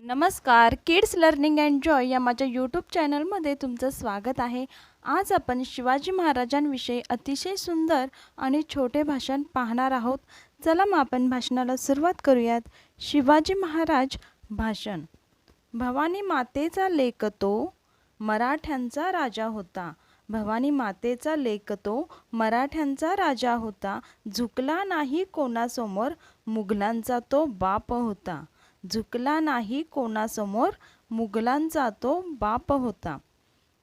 नमस्कार, kids learning and Joy या माझ्या यूट्यूब चॅनलमध्ये तुमचं स्वागत आहे। आज आपण शिवाजी महाराजांविषयी अतिशय सुंदर आणि छोटे भाषण पाहणार आहोत। चला मग आपण भाषणाला सुरुवात करूयात। शिवाजी महाराज भाषण। भवानी मातेचा लेक तो मराठ्यांचा राजा होता। भवानी मातेचा लेक तो मराठ्यांचा राजा होता। झुकला नाही कोणासमोर, मुघलांचा तो बाप होता। झुकला नाही कोणासमोर, मुघलांचा तो बाप होता।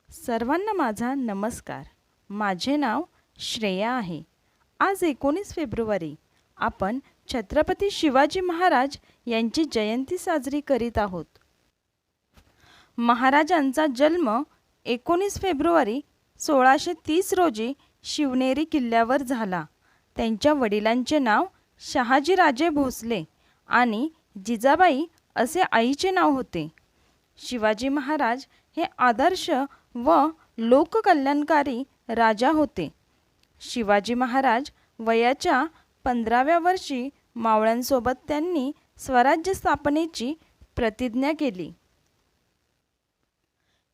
सर्वांना माझा नमस्कार। माझे नाव श्रेया आहे। आज 19 फेब्रुवारी आपण छत्रपती शिवाजी महाराज यांची जयंती साजरी करीत आहोत। महाराजांचा जन्म 19 फेब्रुवारी 1630 रोजी शिवनेरी किल्ल्यावर झाला। त्यांच्या वडिलांचे नाव शहाजीराजे भोसले आणि जिजाबाई असे आईचे नाव होते। शिवाजी महाराज हे आदर्श व लोककल्याणकारी राजा होते। शिवाजी महाराज वयाच्या 15व्या वर्षी मावळ्यांसोबत त्यांनी स्वराज्य स्थापनेची प्रतिज्ञा केली।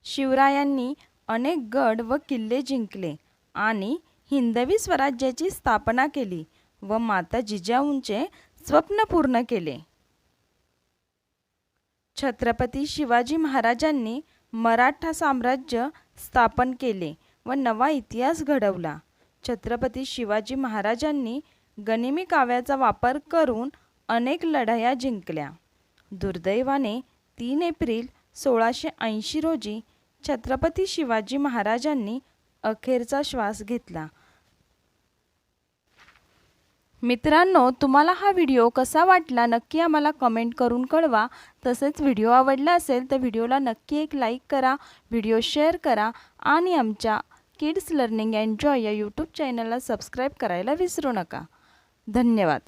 शिवरायांनी अनेक गड व किल्ले जिंकले आणि हिंदवी स्वराज्याची स्थापना केली व माता जिजाऊंचे स्वप्न पूर्ण केले। छत्रपती शिवाजी महाराजांनी मराठा साम्राज्य स्थापन केले व नवा इतिहास घडवला। छत्रपती शिवाजी महाराजांनी गनिमी काव्याचा वापर करून अनेक लढाया जिंकल्या। दुर्दैवाने 3 एप्रिल 1680 रोजी छत्रपती शिवाजी महाराजांनी अखेरचा श्वास घेतला। मित्रांनो, तुम्हाला हा व्हिडिओ कसा वाटला नक्की आम्हाला कमेंट करून कळवा। तसेच व्हिडिओ आवडला असेल तर व्हिडिओला नक्की एक लाईक करा, व्हिडिओ शेअर करा आणि आमच्या किड्स लर्निंग अँड जॉय या यूट्यूब चॅनलला सबस्क्राईब करायला विसरू नका। धन्यवाद।